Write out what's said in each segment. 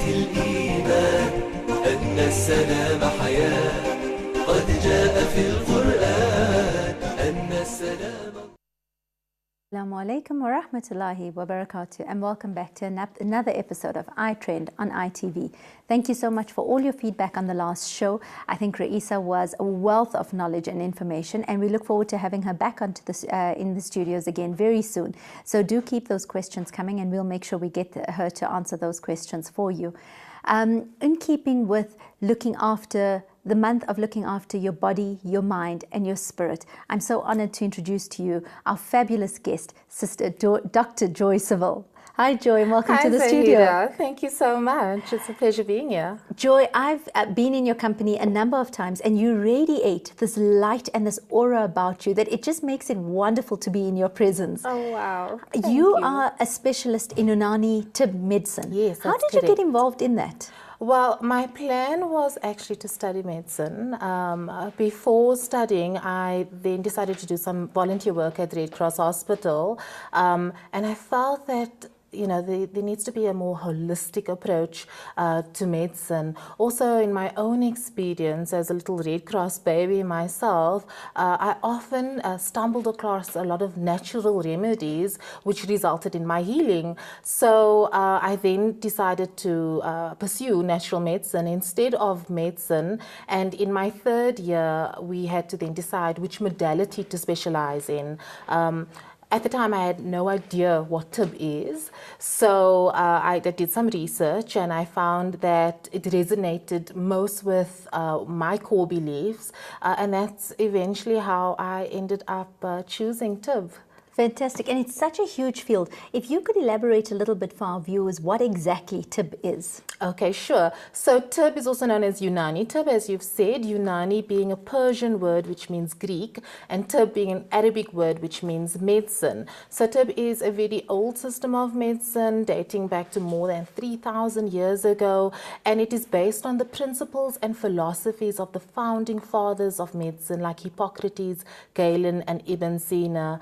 الإيمان أن السلام حياة قد جاء في القرآن أن السلام. Assalamu alaikum wa rahmatullahi wa barakatuh, and welcome back to another episode of iTREND on ITV. Thank you so much for all your feedback on the last show. I think Raisa was a wealth of knowledge and information, and we look forward to having her back onto in the studios again very soon. So do keep those questions coming, and we'll make sure we get her to answer those questions for you. In keeping with looking after the month of looking after your body, your mind, and your spirit, I'm so honored to introduce to you our fabulous guest, Sister Dr. Joy Saville. Hi, Joy, and welcome to the studio. Zaheerah. Thank you so much. It's a pleasure being here. Joy, I've been in your company a number of times, and you radiate this light and this aura about you that it just makes it wonderful to be in your presence. Oh, wow. Thank you are a specialist in Unani Tib medicine. Yes, that's How did correct. you get involved in that? Well, my plan was actually to study medicine. Before studying, I then decided to do some volunteer work at Red Cross Hospital, and I felt that there needs to be a more holistic approach to medicine. Also, in my own experience as a little Red Cross baby myself, I often stumbled across a lot of natural remedies which resulted in my healing. So I then decided to pursue natural medicine instead of medicine. And in my third year, we had to then decide which modality to specialize in. At the time, I had no idea what TIB is, so I did some research, and I found that it resonated most with my core beliefs, and that's eventually how I ended up choosing TIB. Fantastic, and it's such a huge field. If you could elaborate a little bit for our viewers what exactly TIB is. Okay, sure. So TIB is also known as Unani. TIB, as you've said, Unani being a Persian word which means Greek, and TIB being an Arabic word which means medicine. So TIB is a very old system of medicine dating back to more than 3,000 years ago, and it is based on the principles and philosophies of the founding fathers of medicine like Hippocrates, Galen, and Ibn Sina.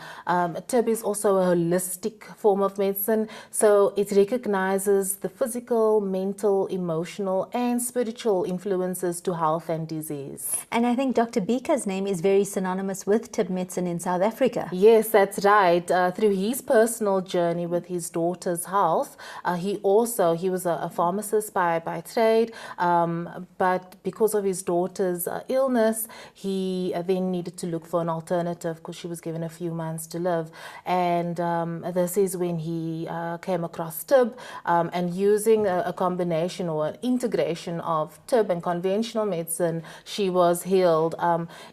TIB is also a holistic form of medicine, so it recognizes the physical, mental, emotional, and spiritual influences to health and disease. And I think Dr. Bika's name is very synonymous with TIB medicine in South Africa. Yes, that's right. Through his personal journey with his daughter's health, he was a pharmacist by trade, but because of his daughter's illness, he then needed to look for an alternative because she was given a few months to live. And this is when he came across TIB, and using a combination or an integration of TIB and conventional medicine, she was healed.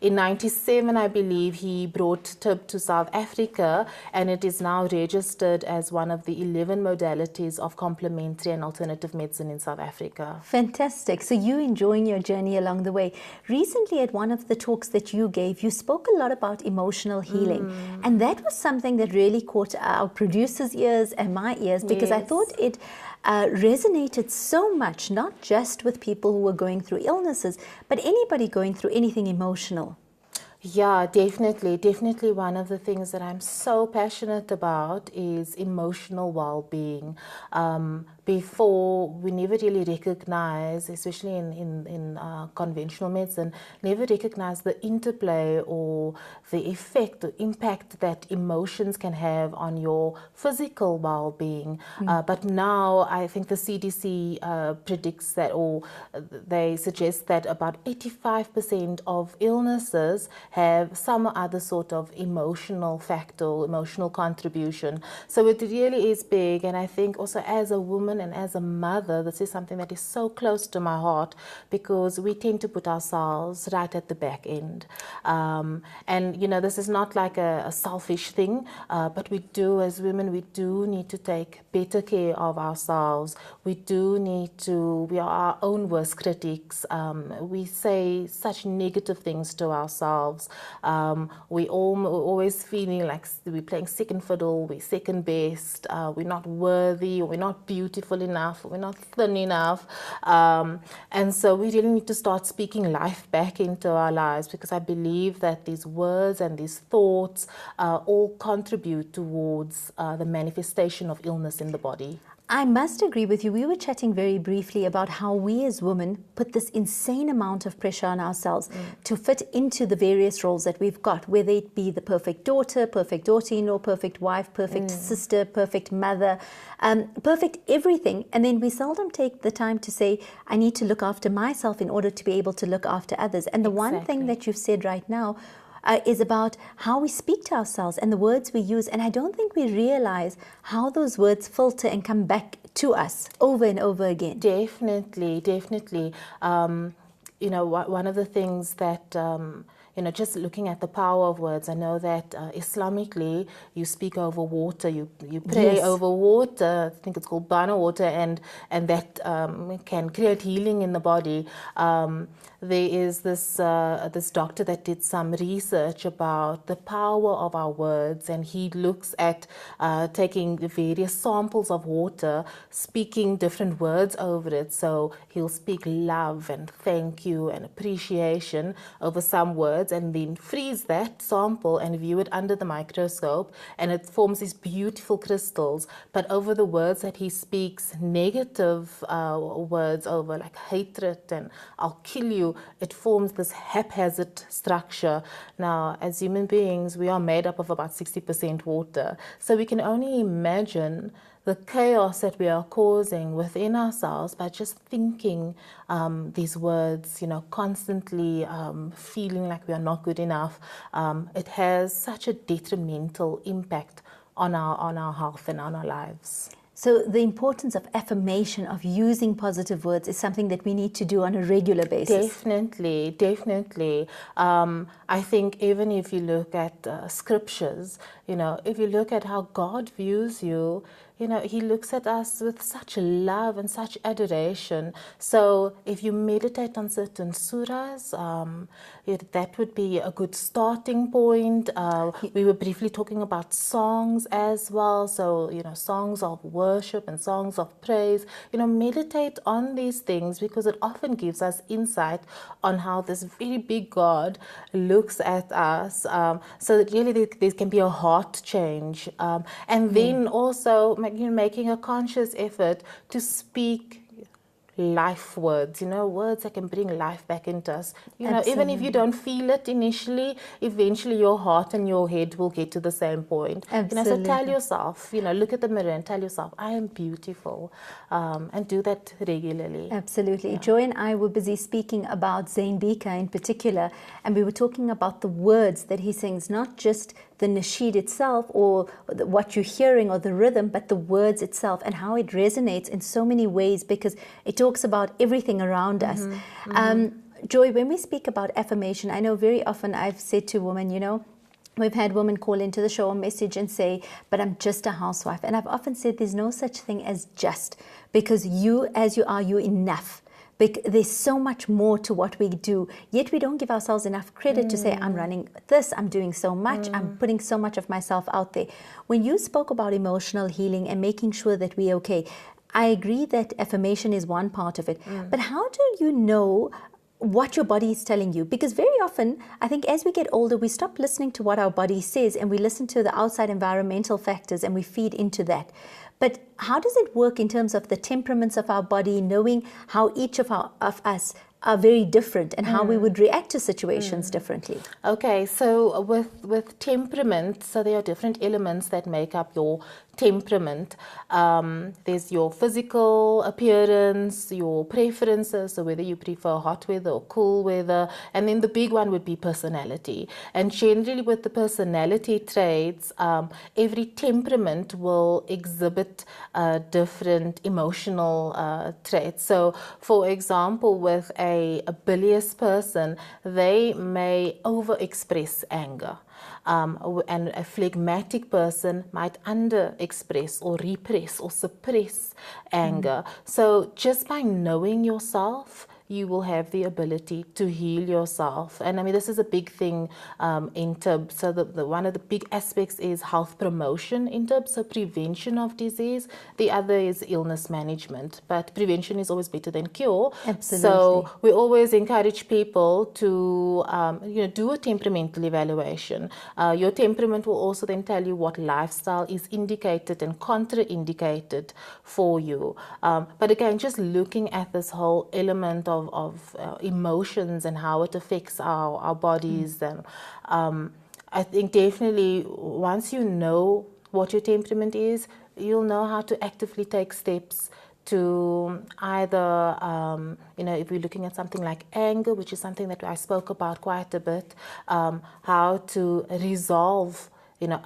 In 97, I believe, he brought TIB to South Africa, and it is now registered as one of the 11 modalities of complementary and alternative medicine in South Africa. Fantastic. So you're enjoying your journey along the way. Recently, at one of the talks that you gave, you spoke a lot about emotional healing, and that was something that really caught our producers' ears and my ears, because I thought it resonated so much, not just with people who were going through illnesses, but anybody going through anything emotional. Yeah, definitely. Definitely one of the things that I'm so passionate about is emotional well-being. Before, we never really recognize, especially in conventional medicine, never recognize the interplay or the effect, the impact that emotions can have on your physical well-being. But now I think the CDC predicts that, or they suggest that about 85% of illnesses have some other sort of emotional factor, emotional contribution. So it really is big, and I think also as a woman and as a mother, this is something that is so close to my heart, because we tend to put ourselves right at the back end. And this is not like a selfish thing, but we do, as women, we do need to take better care of ourselves. We are our own worst critics. We say such negative things to ourselves. We're always feeling like we're playing second fiddle, we're second best, we're not worthy, or we're not beautiful enough, or we're not thin enough. And so we really need to start speaking life back into our lives, because I believe that these words and these thoughts all contribute towards the manifestation of illness in the body. I must agree with you. We were chatting very briefly about how we as women put this insane amount of pressure on ourselves to fit into the various roles that we've got, whether it be the perfect daughter-in-law, perfect wife, perfect sister, perfect mother, perfect everything. And then we seldom take the time to say, I need to look after myself in order to be able to look after others. And the one thing that you've said right now is about how we speak to ourselves and the words we use. And I don't think we realize how those words filter and come back to us over and over again. Definitely, definitely. You know, one of the things that, you know, just looking at the power of words, I know that Islamically, you speak over water, you pray over water, I think it's called bana water, and that can create healing in the body. There is this doctor that did some research about the power of our words, and he looks at taking various samples of water, speaking different words over it. So he'll speak love and thank you and appreciation over some words, and then freeze that sample and view it under the microscope, and it forms these beautiful crystals. But over the words that he speaks, negative words over, like hatred and I'll kill you, it forms this haphazard structure. Now, as human beings, we are made up of about 60% water. So we can only imagine the chaos that we are causing within ourselves by just thinking these words, you know, constantly feeling like we are not good enough. It has such a detrimental impact on our health and on our lives. So the importance of affirmation, of using positive words, is something that we need to do on a regular basis. Definitely, definitely. I think even if you look at scriptures, you know, if you look at how God views you, you know, he looks at us with such love and such adoration. So if you meditate on certain surahs, that would be a good starting point. We were briefly talking about songs as well. So, you know, songs of worship and songs of praise. You know, meditate on these things because it often gives us insight on how this very big God looks at us. So that really there can be a heart change. And then also making a conscious effort to speak life words, you know, words that can bring life back into us. You know, even if you don't feel it initially, eventually your heart and your head will get to the same point. Absolutely. You know, so tell yourself, you know, look at the mirror and tell yourself, I am beautiful, and do that regularly. Absolutely. Yeah. Joy and I were busy speaking about Zayn Bika in particular, and we were talking about the words that he sings, not just the nasheed itself or what you're hearing or the rhythm, but the words itself and how it resonates in so many ways, because it talks about everything around us. Joy, when we speak about affirmation, I know very often I've said to women, you know, we've had women call into the show or message and say, but I'm just a housewife. And I've often said there's no such thing as just, because you, as you are, you're enough. There's so much more to what we do, yet we don't give ourselves enough credit to say, I'm running this, I'm doing so much, I'm putting so much of myself out there. When you spoke about emotional healing and making sure that we're okay, I agree that affirmation is one part of it, but how do you know what your body is telling you? Because very often, I think as we get older, we stop listening to what our body says and we listen to the outside environmental factors and we feed into that. But how does it work in terms of the temperaments of our body, knowing how each of us are very different and how we would react to situations differently? Okay, so with temperament, so there are different elements that make up your temperament. There's your physical appearance, your preferences, so whether you prefer hot weather or cool weather, and then the big one would be personality. And generally with the personality traits, every temperament will exhibit different emotional traits. So for example, with a bilious person, they may overexpress anger. And a phlegmatic person might under-express or repress or suppress anger. So just by knowing yourself, you will have the ability to heal yourself. And I mean, this is a big thing in TIB. So one of the big aspects is health promotion in TIB, so prevention of disease. The other is illness management, but prevention is always better than cure. Absolutely. So we always encourage people to do a temperamental evaluation. Your temperament will also then tell you what lifestyle is indicated and contraindicated for you. But again, just looking at this whole element of emotions and how it affects our bodies, I think definitely once you know what your temperament is, you'll know how to actively take steps to either, if we're looking at something like anger, which is something that I spoke about quite a bit, how to resolve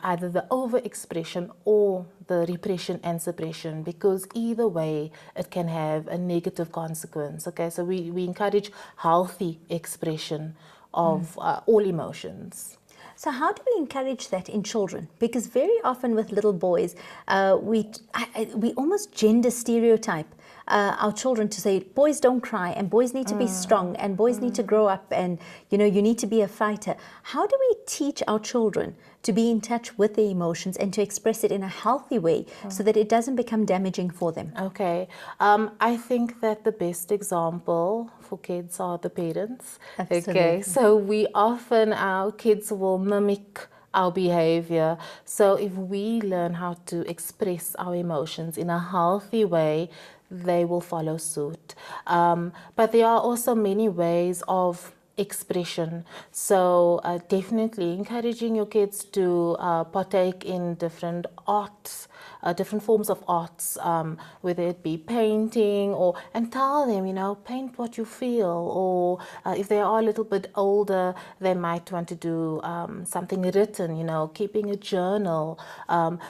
either the overexpression or the repression and suppression, because either way it can have a negative consequence. Okay, so we encourage healthy expression of all emotions. So how do we encourage that in children? Because very often with little boys, we almost gender stereotype our children to say boys don't cry and boys need to be strong and boys need to grow up and you need to be a fighter. How do we teach our children to be in touch with their emotions and to express it in a healthy way so that it doesn't become damaging for them? Okay, I think that the best example for kids are the parents. Absolutely. Okay, so our kids will mimic our behavior. So if we learn how to express our emotions in a healthy way, they will follow suit. But there are also many ways of expression. So definitely encouraging your kids to partake in different arts, different forms of arts, whether it be painting and tell them, paint what you feel, or if they are a little bit older, they might want to do something written, keeping a journal.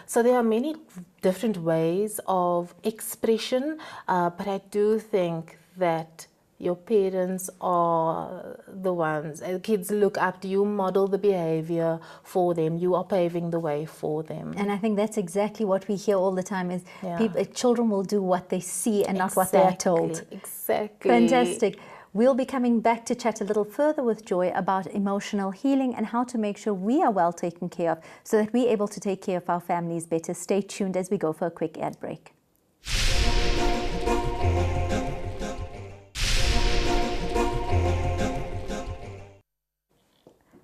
So there are many different ways of expression, but I do think that your parents are the ones, kids look up to you, model the behavior for them, you are paving the way for them. And I think that's exactly what we hear all the time is children will do what they see and not what they are told. Exactly. Fantastic. We'll be coming back to chat a little further with Joy about emotional healing and how to make sure we are well taken care of so that we're able to take care of our families better. Stay tuned as we go for a quick ad break.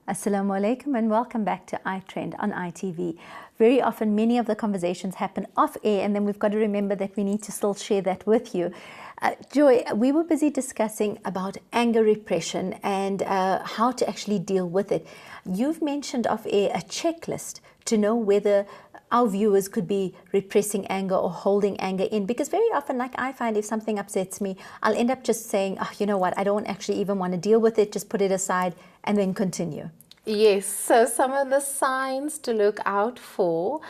Assalamu alaikum and welcome back to iTREND on ITV. Very often many of the conversations happen off air and then we've got to remember that we need to still share that with you. Joy, we were busy discussing about anger repression and how to actually deal with it. You've mentioned off air a checklist to know whether our viewers could be repressing anger or holding anger in, because very often, like I find, if something upsets me, I'll end up just saying, oh, you know what, I don't actually even want to deal with it, just put it aside and then continue. Yes, so some of the signs to look out for,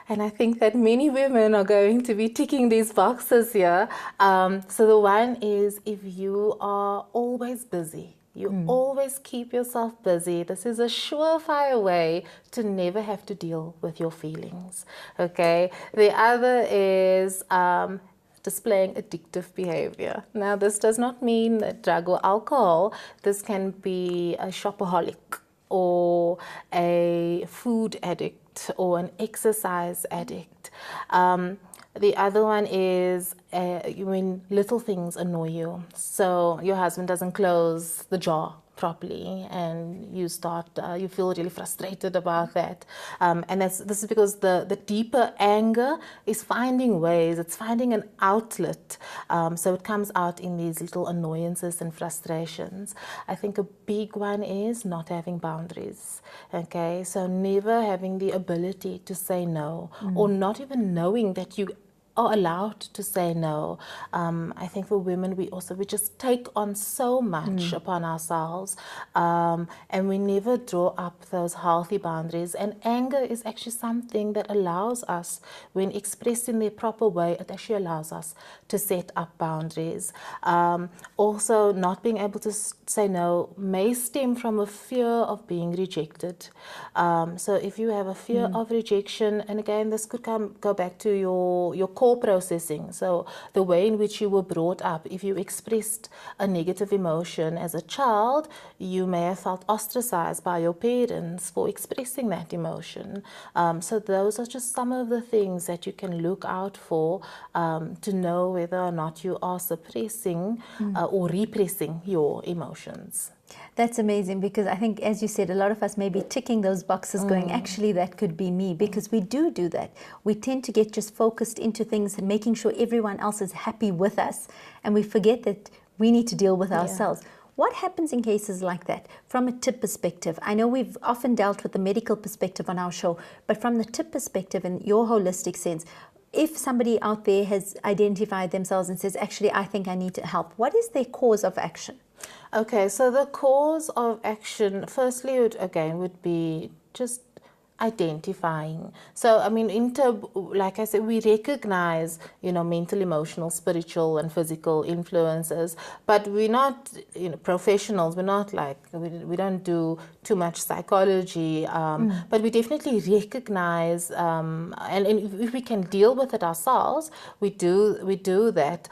and I think that many women are going to be ticking these boxes here. So the one is if you are always busy. You always keep yourself busy. This is a surefire way to never have to deal with your feelings. Okay. The other is displaying addictive behavior. Now, this does not mean drug or alcohol. This can be a shopaholic or a food addict or an exercise addict. The other one is when little things annoy you. So your husband doesn't close the jar properly and you feel really frustrated about that. And this is because the deeper anger is finding ways, it's finding an outlet. So it comes out in these little annoyances and frustrations. I think a big one is not having boundaries. Okay, so never having the ability to say no, or not even knowing that you are allowed to say no. I think for women, we just take on so much upon ourselves, and we never draw up those healthy boundaries. And anger is actually something that allows us, when expressed in the proper way, it actually allows us to set up boundaries. Also, not being able to say no may stem from a fear of being rejected. So if you have a fear of rejection, and again, this could go back to your core core processing. So the way in which you were brought up, if you expressed a negative emotion as a child, you may have felt ostracized by your parents for expressing that emotion. So those are just some of the things that you can look out for to know whether or not you are suppressing or repressing your emotions. That's amazing, because I think, as you said, a lot of us may be ticking those boxes going, actually, that could be me, because we do that. We tend to get just focused into things and making sure everyone else is happy with us, and we forget that we need to deal with ourselves. What happens in cases like that from a tip perspective? I know we've often dealt with the medical perspective on our show, but from the tip perspective, in your holistic sense, if somebody out there has identified themselves and says, actually, I think I need help, what is their cause of action? Okay, so the cause of action, firstly, would be just identifying. So, I mean, like I said, we recognize, mental, emotional, spiritual, and physical influences, but we're not, professionals. We're not like, we don't do too much psychology, but we definitely recognize, and if we can deal with it ourselves, we do that.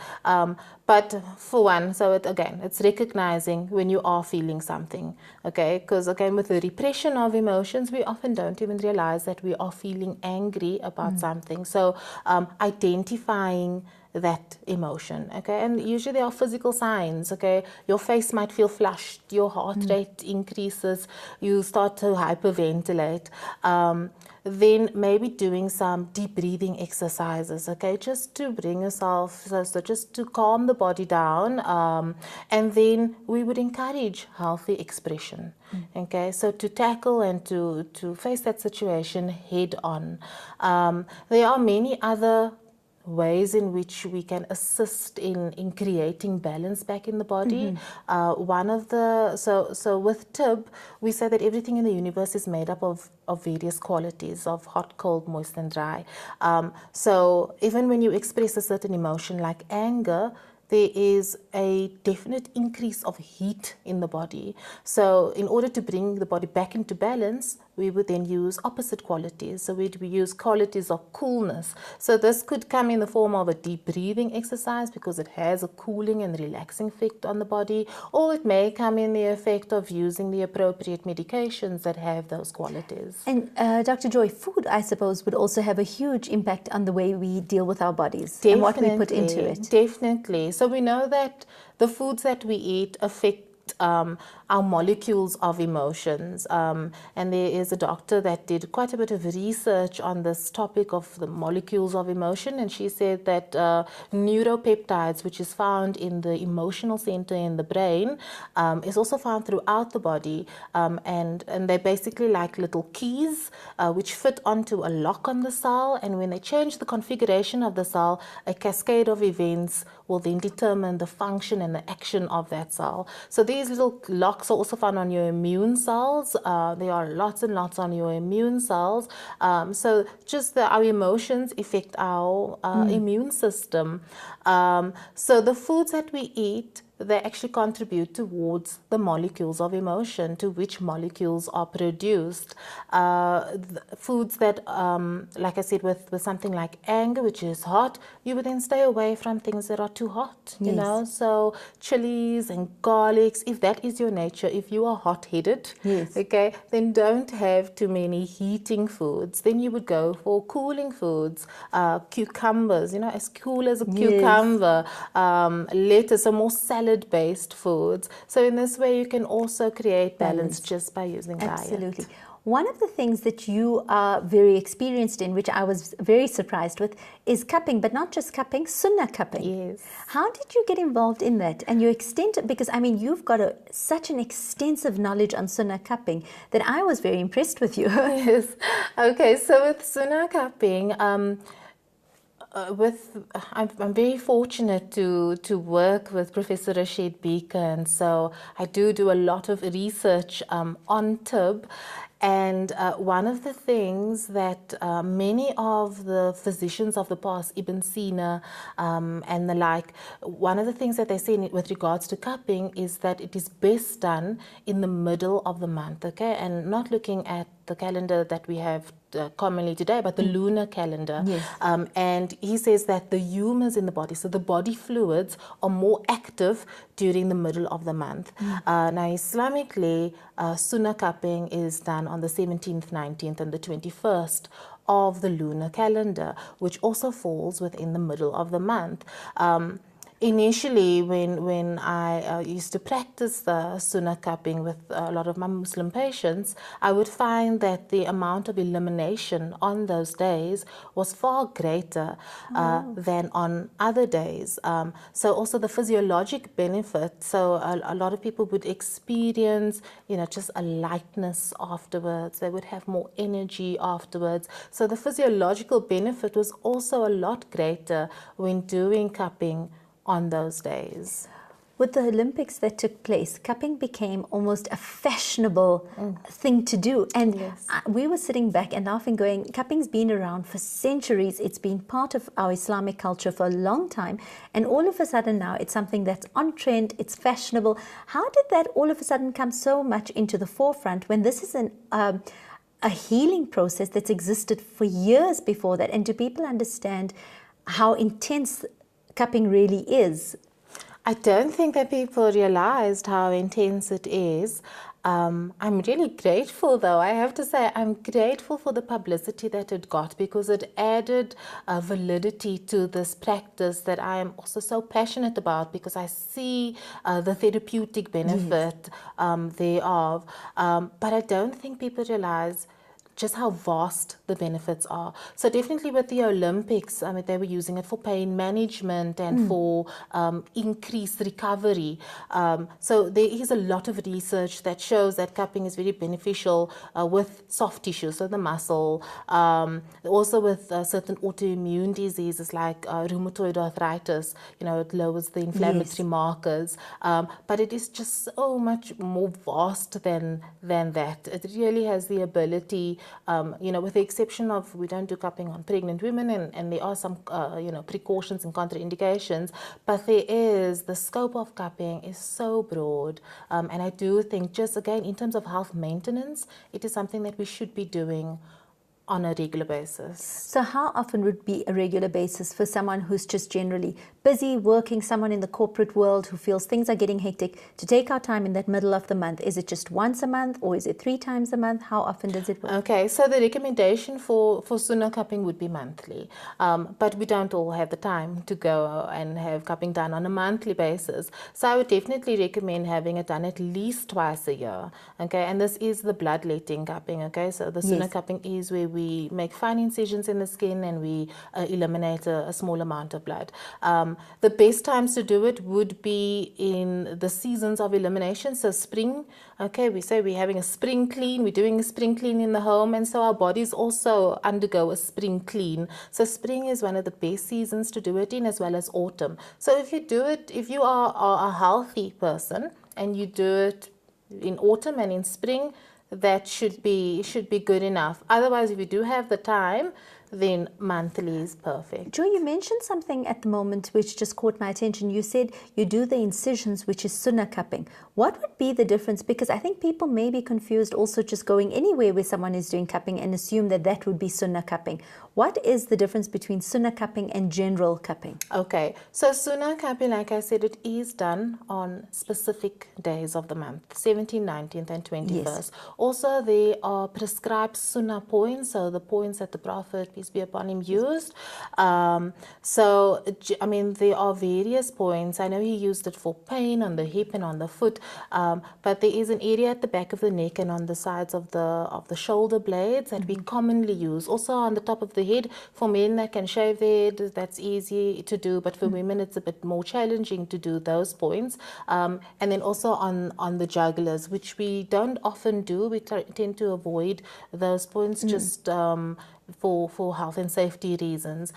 But for one, so it's recognizing when you are feeling something, okay? Because again, with the repression of emotions, we often don't even realize that we are feeling angry about something. So identifying that emotion, okay? And usually there are physical signs, okay? Your face might feel flushed, your heart rate increases, you start to hyperventilate. Then maybe doing some deep breathing exercises, okay, just to bring yourself, so just to calm the body down, and then we would encourage healthy expression, okay, so to tackle and to face that situation head on. There are many other ways in which we can assist in creating balance back in the body. One of the, so with TIB, we say that everything in the universe is made up of various qualities of hot, cold, moist, and dry. So even when you express a certain emotion like anger, there is a definite increase of heat in the body. So in order to bring the body back into balance, we would then use opposite qualities. So we use qualities of coolness. So this could come in the form of a deep breathing exercise because it has a cooling and relaxing effect on the body, or it may come in the effect of using the appropriate medications that have those qualities. And Dr. Joy, food, I suppose, would also have a huge impact on the way we deal with our bodies. Definitely, and what we put into it. Definitely. So we know that the foods that we eat affect our molecules of emotions, and there is a doctor that did quite a bit of research on this topic of the molecules of emotion, and she said that neuropeptides, which is found in the emotional center in the brain, is also found throughout the body, and they're basically like little keys which fit onto a lock on the cell, and when they change the configuration of the cell, a cascade of events will then determine the function and the action of that cell. So these little locks are also found on your immune cells. There are lots and lots on your immune cells. So just our emotions affect our immune system. So the foods that we eat, they actually contribute towards the molecules of emotion, to which molecules are produced. Foods that, like I said, with something like anger, which is hot, you would then stay away from things that are too hot, you know. So chilies and garlics, if that is your nature, if you are hot-headed, okay, then don't have too many heating foods. Then you would go for cooling foods, cucumbers, you know, as cool as a cucumber, lettuce, so more salad-based foods. So in this way, you can also create balance just by using diet. Absolutely. One of the things that you are very experienced in, which I was very surprised with, is cupping, but not just cupping, sunnah cupping. Yes. How did you get involved in that? And your extent, because I mean, you've got such an extensive knowledge on sunnah cupping that I was very impressed with you. Yes. Okay, so with sunnah cupping, I'm very fortunate to work with Professor Rashid Beaker, and so I do a lot of research on TIB. And one of the things that many of the physicians of the past, Ibn Sina and the like, one of the things that they say with regards to cupping is that it is best done in the middle of the month, okay, and not looking at the calendar that we have commonly today, but the lunar calendar. Yes. And he says that the humors in the body, so the body fluids, are more active during the middle of the month. Now, Islamically, Sunnah cupping is done on the 17th, 19th, and the 21st of the lunar calendar, which also falls within the middle of the month. Initially, when I used to practice the Sunnah cupping with a lot of my Muslim patients, I would find that the amount of elimination on those days was far greater than on other days. So also the physiologic benefit, so a lot of people would experience, just a lightness afterwards. They would have more energy afterwards. So the physiological benefit was also a lot greater when doing cupping on those days. With the Olympics that took place, cupping became almost a fashionable thing to do. And Yes. we were sitting back and laughing, going, cupping's been around for centuries. It's been part of our Islamic culture for a long time. And all of a sudden now, it's something that's on trend, it's fashionable. How did that all of a sudden come so much into the forefront when this is a healing process that's existed for years before that? And do people understand how intense cupping really is? I don't think that people realized how intense it is. I'm really grateful, though. I have to say, I'm grateful for the publicity that it got, because it added validity to this practice that I am also so passionate about, because I see the therapeutic benefit thereof. But I don't think people realize just how vast the benefits are. So definitely with the Olympics, they were using it for pain management and for increased recovery. So there is a lot of research that shows that cupping is very beneficial with soft tissue, so the muscle, also with certain autoimmune diseases like rheumatoid arthritis. It lowers the inflammatory markers. But it is just so much more vast than that. It really has the ability, with the exception of we don't do cupping on pregnant women, and there are some, precautions and contraindications, but the scope of cupping is so broad. And I do think, just again, in terms of health maintenance, it is something that we should be doing on a regular basis. So how often would be a regular basis for someone who's just generally busy working, someone in the corporate world who feels things are getting hectic, to take our time in that middle of the month? Is it just once a month, or is it 3 times a month? How often does it work? Okay, so the recommendation for Sunnah cupping would be monthly. But we don't all have the time to go and have cupping done on a monthly basis. So I would definitely recommend having it done at least twice a year. Okay, and this is the bloodletting cupping. Okay, so the Sunnah cupping is where we make fine incisions in the skin and we eliminate a small amount of blood. The best times to do it would be in the seasons of elimination. So spring, okay, we say we're having a spring clean, we're doing a spring clean in the home, and so our bodies also undergo a spring clean. So spring is one of the best seasons to do it in, as well as autumn. So if you do it, if you are a healthy person and you do it in autumn and in spring, that should be good enough. Otherwise, if you do have the time, then monthly is perfect. Joy, you mentioned something at the moment which just caught my attention. You said you do the incisions, which is Sunnah cupping. What would be the difference? Because I think people may be confused also just going anywhere where someone is doing cupping and assume that that would be Sunnah cupping. What is the difference between Sunnah cupping and general cupping? Okay, so Sunnah cupping, like I said, it is done on specific days of the month, 17th, 19th and 21st. Yes. Also, there are prescribed Sunnah points, so the points that the Prophet, peace be upon him, used. So, there are various points. I know he used it for pain on the hip and on the foot, but there is an area at the back of the neck and on the sides of the shoulder blades that we commonly use. Also on the top of the head, for men that can shave their head, that's easy to do, but for women it's a bit more challenging to do those points. And then also on the jugulars, which we don't often do. We tend to avoid those points just for health and safety reasons.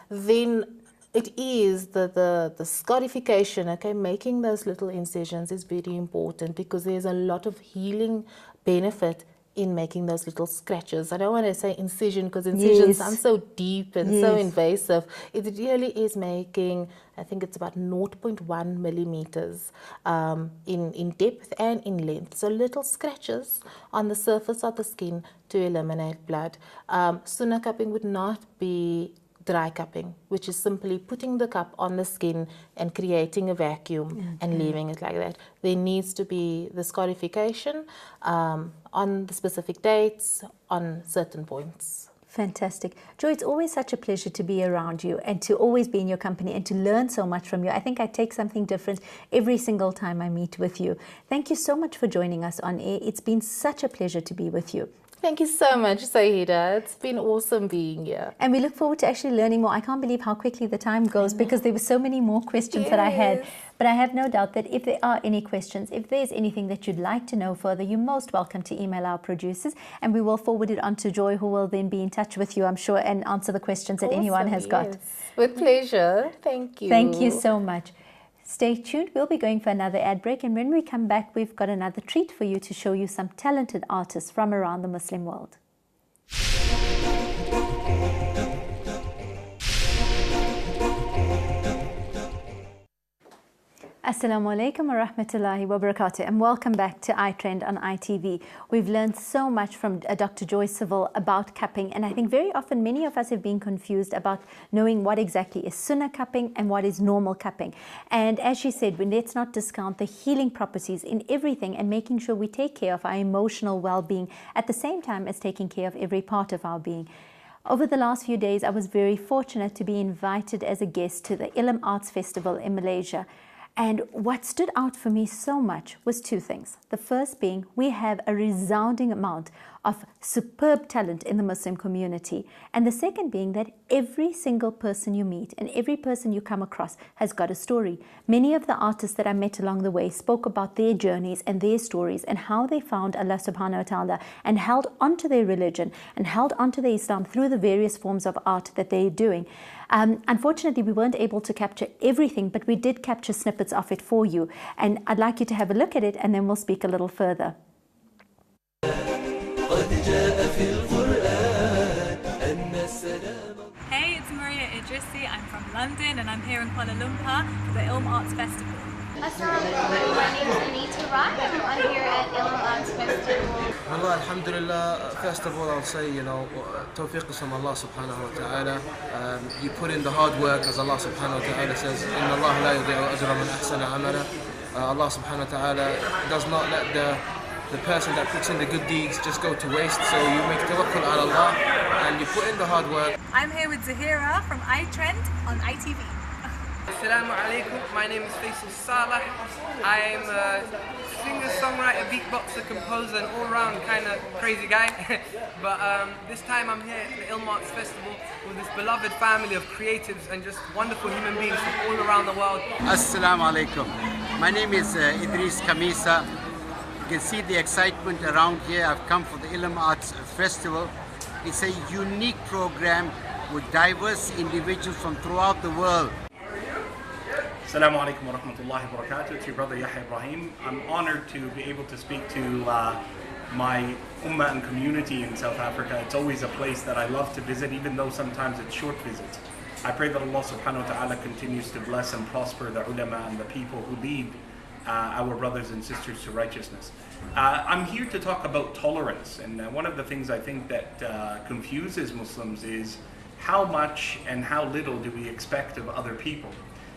Then it is the scarification, okay, making those little incisions is very important, because there's a lot of healing benefit in making those little scratches. I don't want to say incision because incision sounds so deep and so invasive. It really is making, I think it's about 0.1 millimeters in depth and in length. So little scratches on the surface of the skin to eliminate blood. Sunnah cupping would not be dry cupping, which is simply putting the cup on the skin and creating a vacuum and leaving it like that. There needs to be the scarification on the specific dates, on certain points. Fantastic. Joy, it's always such a pleasure to be around you and to always be in your company and to learn so much from you. I think I take something different every single time I meet with you. Thank you so much for joining us on air. It's been such a pleasure to be with you. Thank you so much, Zaheerah. It's been awesome being here. And we look forward to actually learning more. I can't believe how quickly the time goes because there were so many more questions that I had. But I have no doubt that if there are any questions, if there's anything that you'd like to know further, you're most welcome to email our producers and we will forward it on to Joy, who will then be in touch with you, I'm sure, and answer the questions that anyone has got. With pleasure. Thank you. Thank you so much. Stay tuned. We'll be going for another ad break, and when we come back, we've got another treat for you to show you some talented artists from around the Muslim world. Assalamu alaikum wa rahmatullahi wa barakatuh, and welcome back to iTREND on ITV. We've learned so much from Dr. Joy Civil about cupping, and I think very often many of us have been confused about knowing what exactly is sunnah cupping and what is normal cupping. And as she said, let's not discount the healing properties in everything and making sure we take care of our emotional well-being at the same time as taking care of every part of our being. Over the last few days, I was very fortunate to be invited as a guest to the Ilm Arts Festival in Malaysia. And what stood out for me so much was two things. The first being, we have a resounding amount of superb talent in the Muslim community. And the second being that every single person you meet and every person you come across has got a story. Many of the artists that I met along the way spoke about their journeys and their stories and how they found Allah subhanahu wa ta'ala and held onto their religion and held onto their Islam through the various forms of art that they're doing. Unfortunately, we weren't able to capture everything, but we did capture snippets of it for you. And I'd like you to have a look at it, and then we'll speak a little further. Hey, it's Maria Idrissi. I'm from London and I'm here in Kuala Lumpur for the Ilm Arts Festival. Assalamu alaikum. My name is Anita Rai. I'm here at Ilm Arts Festival. Wallah, alhamdulillah, first of all I'll say, tawfiq is from Allah subhanahu wa ta'ala. You put in the hard work, as Allah subhanahu wa ta'ala says, Inna Allah la yudhi'u ajra man ahsana amala. Allah subhanahu wa ta'ala does not let the person that puts in the good deeds just go to waste. So you make tawakkul ala Allah and you put in the hard work. I'm here with Zaheerah from iTREND on ITV. Assalamu alaikum, my name is Faisal Salah. I'm a singer, songwriter, beatboxer, composer, and all-round kind of crazy guy. But this time I'm here at the Ilm Arts Festival with this beloved family of creatives and just wonderful human beings from all around the world. Assalamu alaikum. My name is Idris Kamisa. You can see the excitement around here. I've come for the Ilm Arts Festival. It's a unique program with diverse individuals from throughout the world. Assalamu alaikum wa rahmatullahi wa barakatuh. It's your brother Yahya Ibrahim. I'm honored to be able to speak to my ummah and community in South Africa. It's always a place that I love to visit, even though sometimes it's short visits. I pray that Allah subhanahu wa ta'ala continues to bless and prosper the ulama and the people who lead our brothers and sisters to righteousness. I'm here to talk about tolerance, and one of the things I think that confuses Muslims is how much and how little do we expect of other people.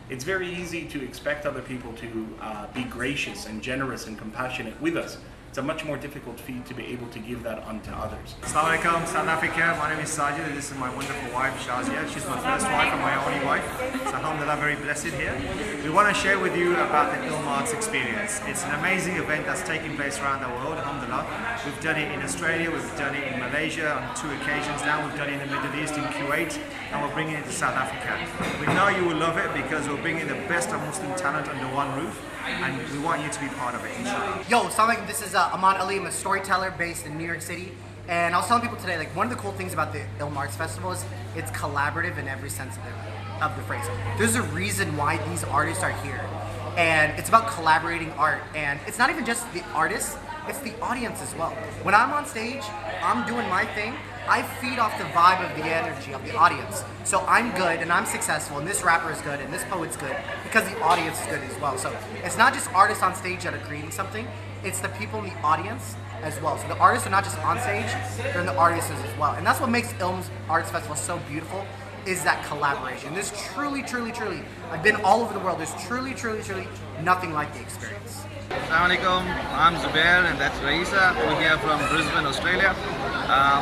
It's very easy to expect other people to be gracious and generous and compassionate with us. It's a much more difficult feat to be able to give that unto others. Assalamu alaikum, South Africa. My name is Sajid and this is my wonderful wife, Shazia. She's my first wife and my only wife. So alhamdulillah, very blessed here. We want to share with you about the Ilm Arts experience. It's an amazing event that's taking place around the world, alhamdulillah. We've done it in Australia, we've done it in Malaysia on 2 occasions now. We've done it in the Middle East, in Kuwait, and we're bringing it to South Africa. We know you will love it because we're bringing the best of Muslim talent under one roof. And we want you to be part of it, inshallah. Yo, assalamu alaikum, this is Ahmad Ali. I'm a storyteller based in New York City. And I was telling people today, like, one of the cool things about the Ilm Arts Festival is it's collaborative in every sense of the phrase. There's a reason why these artists are here. And it's about collaborating art. And it's not even just the artists, it's the audience as well. When I'm on stage, I'm doing my thing, I feed off the vibe of the energy of the audience. So I'm good and I'm successful and this rapper is good and this poet's good because the audience is good as well. So it's not just artists on stage that are creating something, it's the people in the audience as well. So the artists are not just on stage, they're the audiences as well. And that's what makes Ilm's Arts Festival so beautiful, is that collaboration. There's truly, I've been all over the world, there's truly nothing like the experience. Assalamu alaikum, I'm Zubair and that's Raisa. We're here from Brisbane, Australia.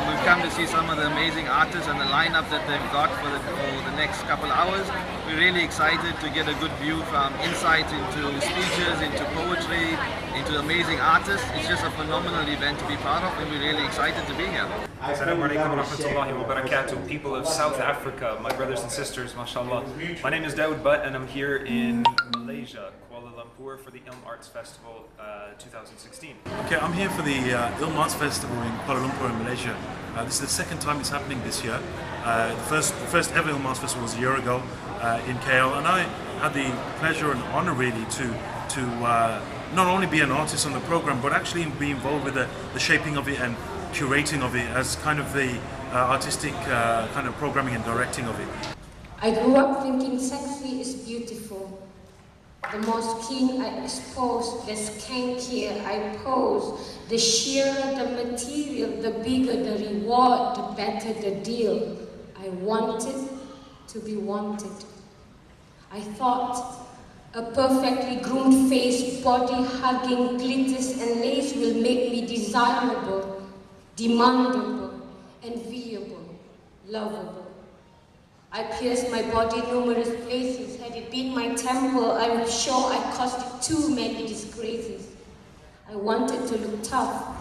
We've come to see some of the amazing artists and the lineup that they've got for the next couple hours. We're really excited to get a good view from insight into speeches, into poetry, into amazing artists. It's just a phenomenal event to be part of and we're really excited to be here. Assalamu alaikum wa rahmatullahi wa barakatuh, people of South Africa, my brothers and sisters, mashallah. My name is Daoud Butt and I'm here in Malaysia, Kuala Lumpur, for the Ilm Arts Festival 2016. Okay, I'm here for the Ilm Arts Festival in Kuala Lumpur in Malaysia. This is the second time it's happening this year. The first ever Ilm Arts Festival was a year ago in KL, and I had the pleasure and honor really to not only be an artist on the program, but actually be involved with the shaping of it and curating of it as kind of the artistic kind of programming and directing of it. I grew up thinking sexy is beautiful. The more skin I expose, the skankier I pose. The sheerer the material, the bigger the reward, the better the deal. I wanted to be wanted. I thought a perfectly groomed face, body hugging, glitters and lace will make me desirable, demandable, enviable, lovable. I pierced my body numerous places. Had it been my temple, I'm sure I caused it too many disgraces. I wanted to look tough.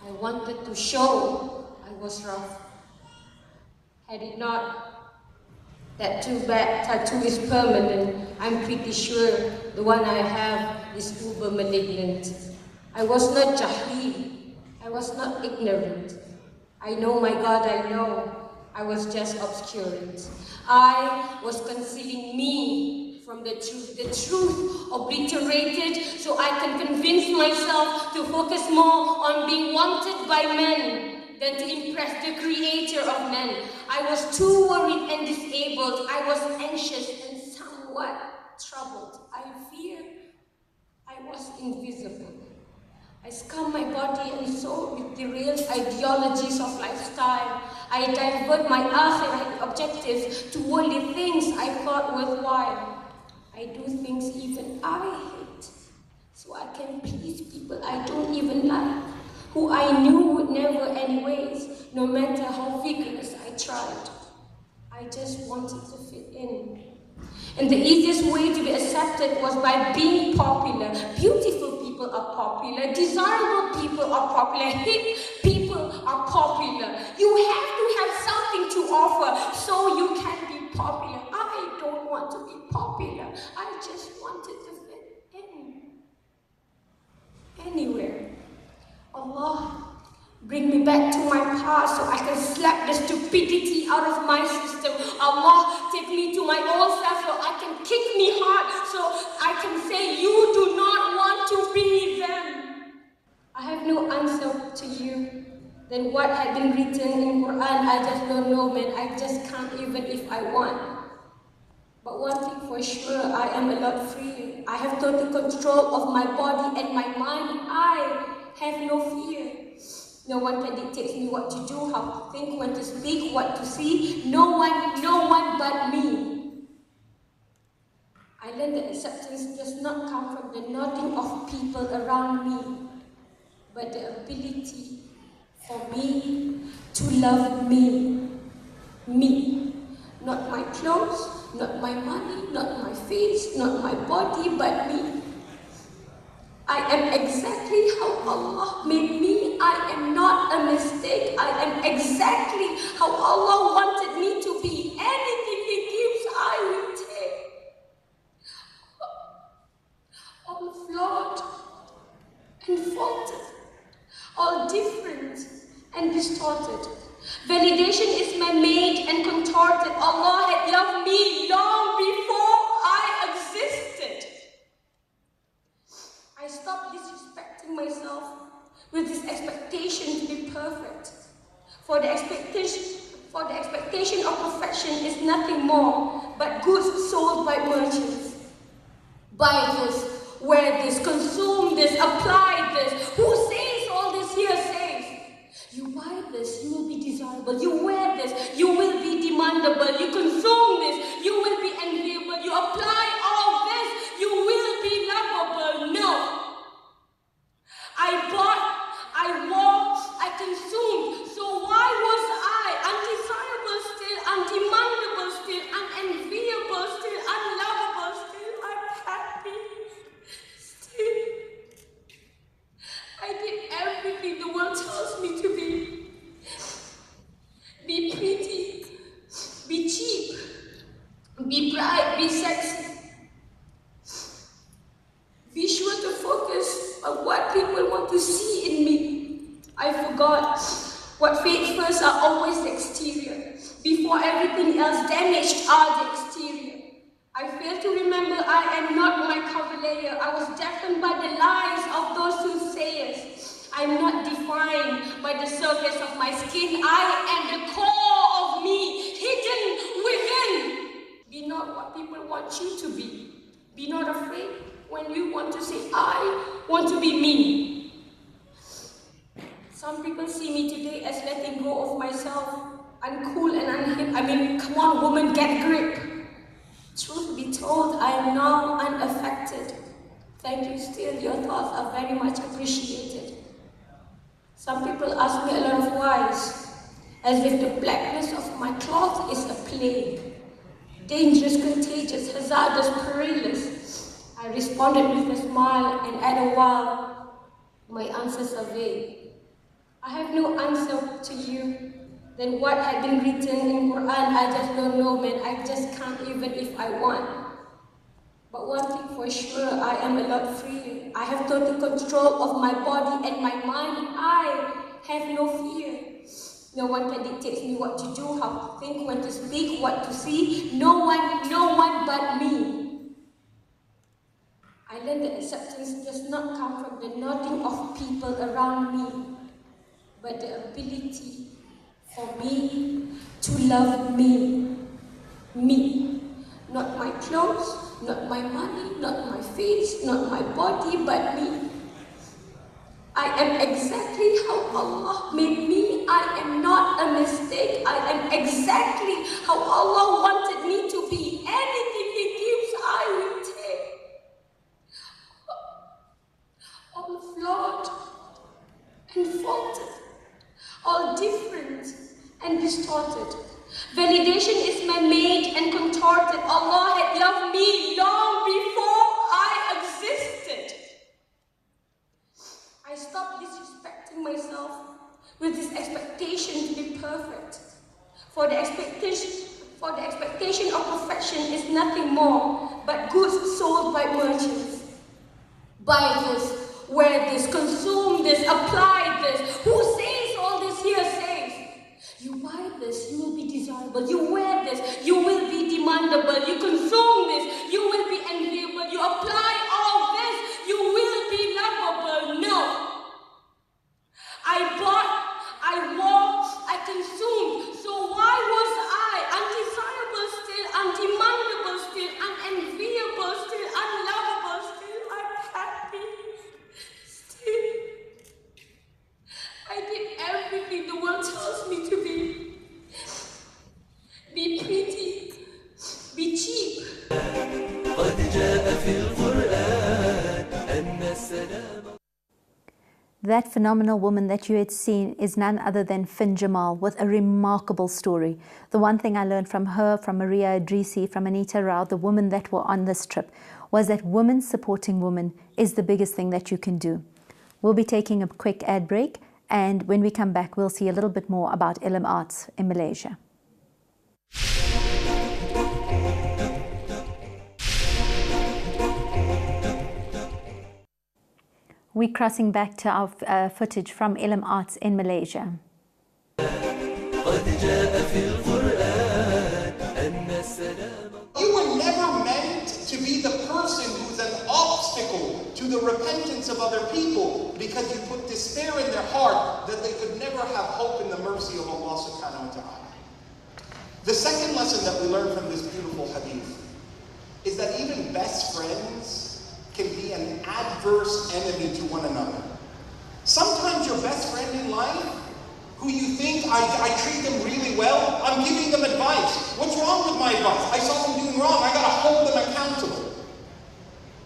I wanted to show I was rough. Had it not, that tattoo is permanent. I'm pretty sure the one I have is uber malignant. I was not jahil. I was not ignorant. I know, my God, I know. I was just obscurant. I was concealing me from the truth obliterated so I can convince myself to focus more on being wanted by men than to impress the creator of men. I was too worried and disabled. I was anxious and somewhat troubled. I fear I was invisible. I scum my body and soul with derailed ideologies of lifestyle. I divert my akhirah objectives to worldly things I thought worthwhile. I do things even I hate, so I can please people I don't even like, who I knew would never anyways, no matter how vigorous I tried. I just wanted to fit in. And the easiest way to be accepted was by being popular. Beautiful people are popular, desirable people are popular, hip people are popular. You have to have something to offer so you can be popular. I don't want to be popular. I just wanted to fit in. Anywhere. Allah, bring me back to my past so I can slap the stupidity out of my system. Allah, take me to my old self so I can kick me hard so I can say you do not want to be them. I have no answer to you than what had been written in Quran. I just don't know, man. I just can't even if I want. But one thing for sure, I am a lot freer. I have total control of my body and my mind. I have no fear. No one can dictate me what to do, how to think, when to speak, what to see. No one but me. I learned that acceptance does not come from the nodding of people around me, but the ability for me to love me. Me. Not my clothes, not my money, not my face, not my body, but me. I am exactly how Allah made me. I am not a mistake. I am exactly how Allah wanted me to be. Anything He gives, I will take. All flawed and faulted, all different and distorted. Validation is man-made and contorted. Allah had loved me long before I existed. I stopped disrespecting myself with this expectation to be perfect. For the expectation of perfection is nothing more but goods sold by merchants. Buy this, wear this, consume this, apply this. Who says all this here says? You buy this, you will be desirable. You wear this, you will be demandable. You consume this, you will be enviable. You apply all this, you will be lovable. No. I bought, I wore, I consumed. So why was I undesirable still, undemandable still, unenviable still, unlovable still, unhappy still? I did everything the world tells me to be. Be pretty, be cheap, be bright, be sexy. Be sure to focus on what people want to see in me. I forgot what fades first are always the exterior. Before everything else damaged are the exterior. I fail to remember I am not my cover layer. I was deafened by the lies of those soothsayers. I'm not defined by the surface of my skin. I am the core of me, hidden within. Be not what people want you to be. Be not afraid when you want to say, I want to be me. Some people see me today as letting go of myself, uncool and unhip. I mean, come on, woman, get grip. Truth be told, I am now unaffected. Thank you still, your thoughts are very much appreciated. Some people ask me a lot of whys, as if the blackness of my cloth is a plague. Dangerous, contagious, hazardous, perilous. I responded with a smile, and at a while, my answers are vague. I have no answer to you than what had been written in Quran. I just don't know, man. I just can't even if I want. But one thing for sure, I am a lot freer. I have total control of my body and my mind. I have no fear. No one can dictate me what to do, how to think, when to speak, what to see. No one but me. I learned that acceptance does not come from the nodding of people around me, but the ability for me to love me. Me. Not my clothes, not my money, not my face, not my body, but me. I am exactly how Allah made me. I am not a mistake. I am exactly how Allah wanted me to be. Anything He gives, I will take. All flawed and faulted, all different and distorted. Validation is man-made and contorted. Allah had loved me long before I existed. I stopped disrespecting myself with this expectation to be perfect. For the expectation of perfection is nothing more but goods sold by merchants. Buy this, wear this, consume this, apply this. Who says all this here says? You buy this, you will be desirable. You wear this, you will be demandable. You consume this, you will be enviable. You apply all this, you will be lovable. No. I bought, I wore, I consumed. So why was I undesirable still, undemandable still, unenviable still, unlovable still, unhappy still? I did everything the world tells me to be. Be pretty, be cheap. قد جاء في القرآن أن السلام. That phenomenal woman that you had seen is none other than Fin Jamal, with a remarkable story. The one thing I learned from her, from Maria Idrisi, from Anita Rao, the women that were on this trip, was that women supporting women is the biggest thing that you can do. We'll be taking a quick ad break, and when we come back, we'll see a little bit more about Ilm Arts in Malaysia. We're crossing back to our footage from Ilm Arts in Malaysia. You were never meant to be the person who's an obstacle to to the repentance of other people, because you put despair in their heart that they could never have hope in the mercy of Allah subhanahu wa ta'ala. The second lesson that we learn from this beautiful hadith is that even best friends can be an adverse enemy to one another. Sometimes your best friend in life, who you think, I treat them really well, I'm giving them advice. What's wrong with my advice? I saw them doing wrong, I gotta hold them accountable.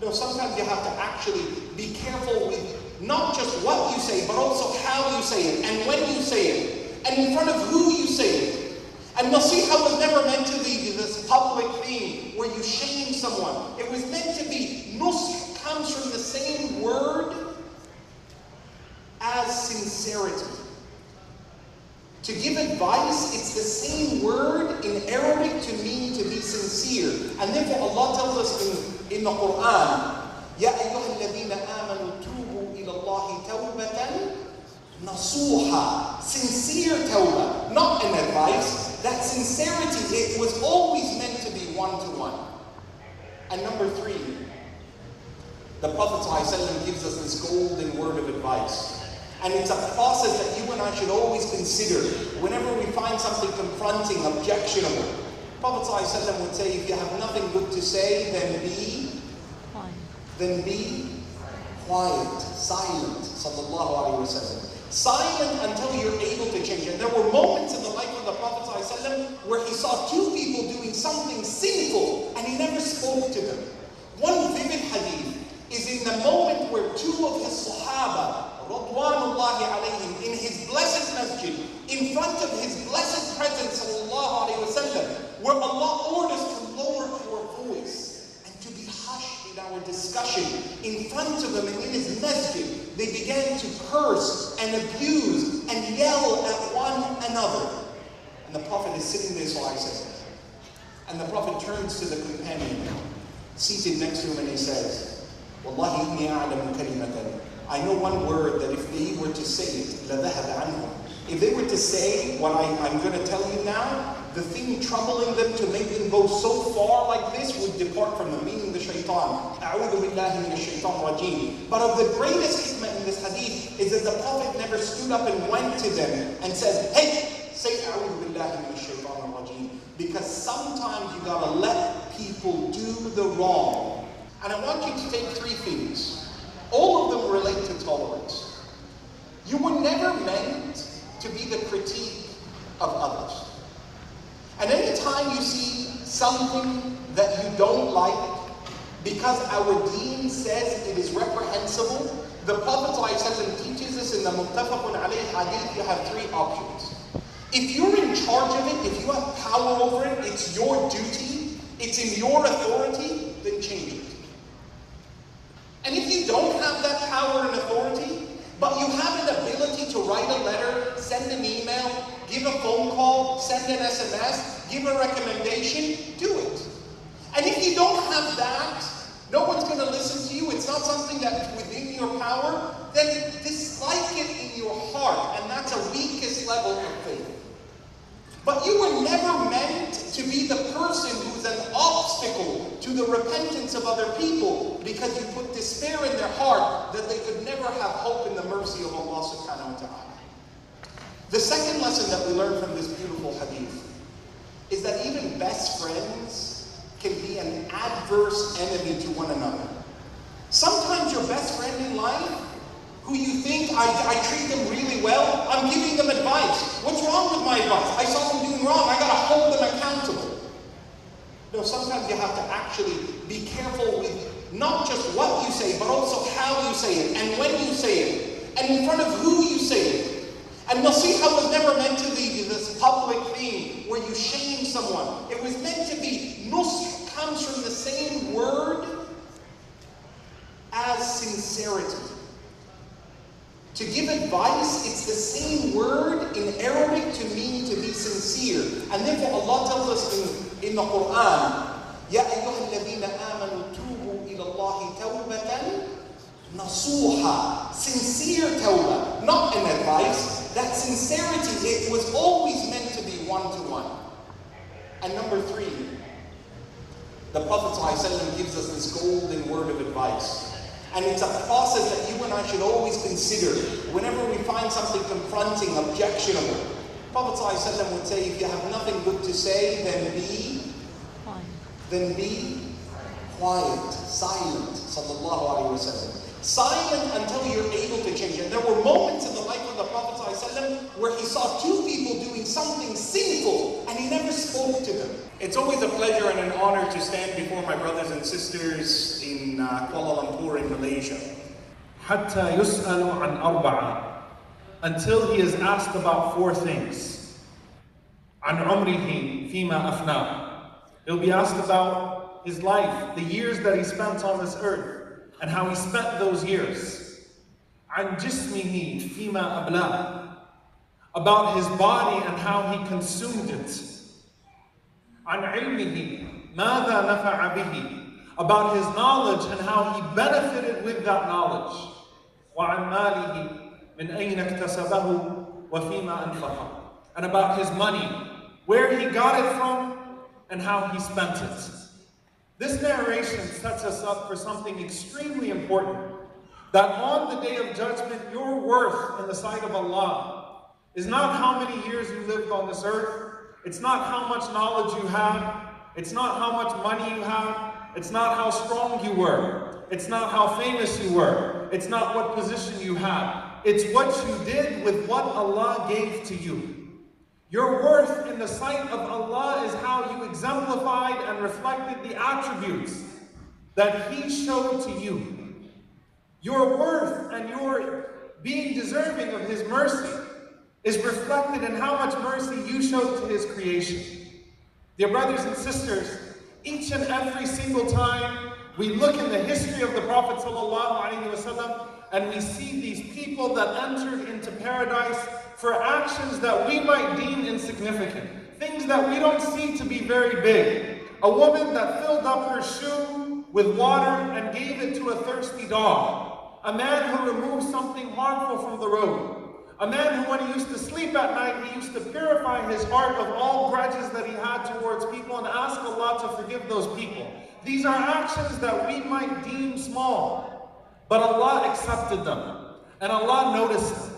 No, sometimes you have to actually be careful with not just what you say, but also how you say it, and when you say it, and in front of who you say it. And nasiha was never meant to be this public thing where you shame someone. It was meant to be, nusr comes from the same word as sincerity. To give advice, it's the same word in Arabic to mean to be sincere. And therefore Allah tells us in the Quran, يَا أَيُّهَا الَّذِينَ آمَنُوا تُوبُوا إِلَى اللَّهِ تَوْبَةً نَصُوحًا. Sincere tawbah, not an advice. That sincerity, it was always meant to be one-to-one. And number three, the Prophet ﷺ gives us this golden word of advice. And it's a process that you and I should always consider whenever we find something confronting, objectionable. Prophet ﷺ would say, if you have nothing good to say, then be quiet, silent, sallallahu alayhi wa sallam. Silent until you're able to change. And there were moments in the life of the Prophet ﷺ where he saw two people doing something sinful and he never spoke to them. One vivid hadith is in the moment where two of his Sahaba, Radwanullahi alayhim, in his blessed masjid, in front of his blessed presence, sallallahu alayhi wa sallam, where Allah orders to lower our voice and to be hushed in our discussion, in front of him and in his masjid, they began to curse and abuse and yell at one another. And the Prophet is sitting there, sallallahu alayhi wa sallam, and the Prophet turns to the companion seated next to him and he says, Wallahi inni a'lamu kalimatan. I know one word that if they were to say it, لَذَهَبَ عَنْهُمْ. If they were to say what I'm going to tell you now, the thing troubling them to make them go so far like this would depart from them, meaning the shaitan. أَعُوذُ بِاللَّهِ مِنَ الشَّيْطَانِ الرَّجِيمِ. But of the greatest hikmah in this hadith is that the Prophet never stood up and went to them and said, hey, say أَعُوذُ بِاللَّهِ مِنَ الشَّيْطَانِ الرَّجِيمِ. Because sometimes you got to let people do the wrong. And I want you to take three things. All of them relate to tolerance. You were never meant to be the critique of others. And any time you see something that you don't like, because our deen says it is reprehensible, the Prophet ﷺ teaches us in the Muttafaqun alayh hadith, you have three options. If you're in charge of it, if you have power over it, it's your duty, it's in your authority, then change it. And if you don't have that power and authority, but you have an ability to write a letter, send an email, give a phone call, send an SMS, give a recommendation, do it. And if you don't have that, no one's going to listen to you, it's not something that's within your power, then dislike it in your heart, and that's a weakest level of faith. But you were never meant to be the person who's an obstacle to the repentance of other people because you put despair in their heart that they could never have hope in the mercy of Allah subhanahu wa ta'ala. The second lesson that we learn from this beautiful hadith is that even best friends can be an adverse enemy to one another. Sometimes your best friend in life, who you think, I treat them really well, I'm giving them advice. What's wrong with my advice? I saw them doing wrong, I gotta hold them accountable. No, sometimes you have to actually be careful with not just what you say, but also how you say it, and when you say it, and in front of who you say it. And nasiha was never meant to be this public thing where you shame someone. It was meant to be, nusr comes from the same word as sincerity. To give advice, it's the same word in Arabic to mean to be sincere. And therefore Allah tells us in the Quran, يَا أَيُّهَا الَّذِينَ آمَنُوا تُوبُوا إِلَى اللَّهِ تَوْبَةً نَصُوحًا. Sincere tawbah, not an advice. That sincerity, it was always meant to be one-to-one. And number three, the Prophet ﷺ gives us this golden word of advice. And it's a process that you and I should always consider whenever we find something confronting, objectionable. Prophet ﷺ would say, if you have nothing good to say, then be quiet, silent, sallallahu alayhi wa sallam. Silent until you're able to change it. There were moments in the life of the Prophet ﷺ where he saw two people doing something sinful and he never spoke to them. It's always a pleasure and an honor to stand before my brothers and sisters in Kuala Lumpur in Malaysia. حتى يسأل عن أربعة, until he is asked about four things. عن عمره فيما أفناه. He'll be asked about his life, the years that he spent on this earth, and how he spent those years. عن جسمه فيما أبلاه, about his body and how he consumed it. عن علمه ماذا نفع به, about his knowledge and how he benefited with that knowledge. وعن ماله من أين اكتسبه وفيما أنفقه, and about his money, where he got it from and how he spent it. This narration sets us up for something extremely important, that on the day of judgment, your worth in the sight of Allah is not how many years you lived on this earth, it's not how much knowledge you have, it's not how much money you have, it's not how strong you were, it's not how famous you were, it's not what position you had, it's what you did with what Allah gave to you. Your worth in the sight of Allah is how you exemplified and reflected the attributes that He showed to you. Your worth and your being deserving of His mercy is reflected in how much mercy you showed to His creation. Dear brothers and sisters, each and every single time we look in the history of the Prophet ﷺ and we see these people that entered into paradise for actions that we might deem insignificant, things that we don't see to be very big. A woman that filled up her shoe with water and gave it to a thirsty dog. A man who removed something harmful from the road. A man who, when he used to sleep at night, he used to purify his heart of all grudges that he had towards people and ask Allah to forgive those people. These are actions that we might deem small, but Allah accepted them and Allah noticed them.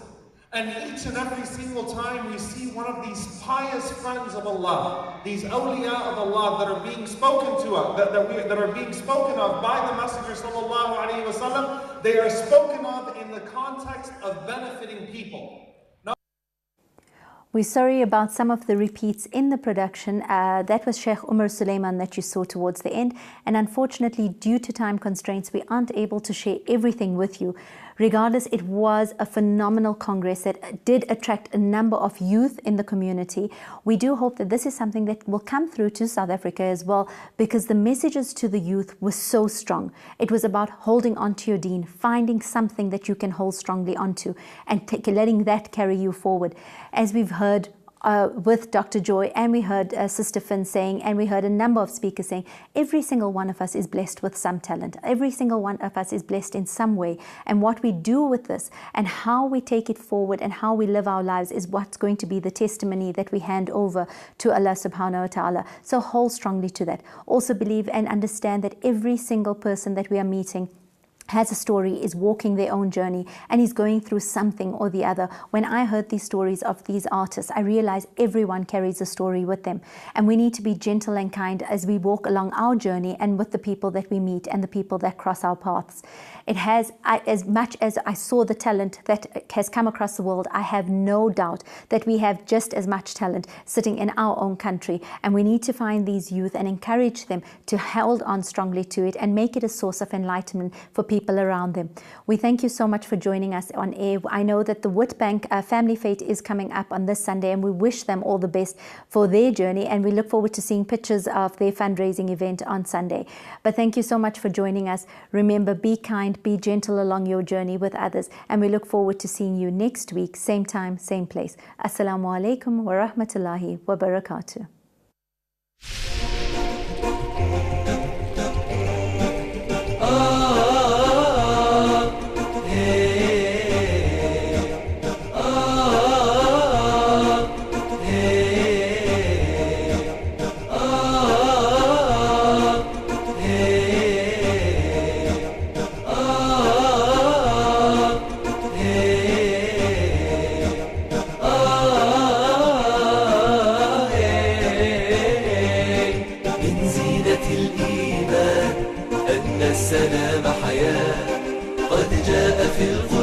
And each and every single time we see one of these pious friends of Allah, these awliya of Allah that are being spoken to us, that are being spoken of by the Messenger sallallahu alaihi wasallam, they are spoken of in the context of benefiting people. We're sorry about some of the repeats in the production. That was Sheikh Umar Sulaiman that you saw towards the end. And unfortunately, due to time constraints, we aren't able to share everything with you. Regardless, it was a phenomenal Congress that did attract a number of youth in the community. We do hope that this is something that will come through to South Africa as well, because the messages to the youth were so strong. It was about holding on to your deen, finding something that you can hold strongly onto, and letting that carry you forward. As we've heard with Dr. Joy, and we heard Sister Finn saying, and we heard a number of speakers saying, every single one of us is blessed with some talent. Every single one of us is blessed in some way. And what we do with this and how we take it forward and how we live our lives is what's going to be the testimony that we hand over to Allah subhanahu wa ta'ala. So hold strongly to that. Also believe and understand that every single person that we are meeting has a story, is walking their own journey, and is going through something or the other. When I heard these stories of these artists, I realized everyone carries a story with them, and we need to be gentle and kind as we walk along our journey and with the people that we meet and the people that cross our paths. It has, as much as I saw the talent that has come across the world, I have no doubt that we have just as much talent sitting in our own country, and we need to find these youth and encourage them to hold on strongly to it and make it a source of enlightenment for people around them. We thank you so much for joining us on air. I know that the Witbank Family Fete is coming up on this Sunday, and we wish them all the best for their journey, and we look forward to seeing pictures of their fundraising event on Sunday. But thank you so much for joining us. Remember, be kind, be gentle along your journey with others, and we look forward to seeing you next week, same time, same place. Assalamu alaikum wa rahmatullahi wa barakatuh. Ah أن السلام حياة قد جاء في القرآن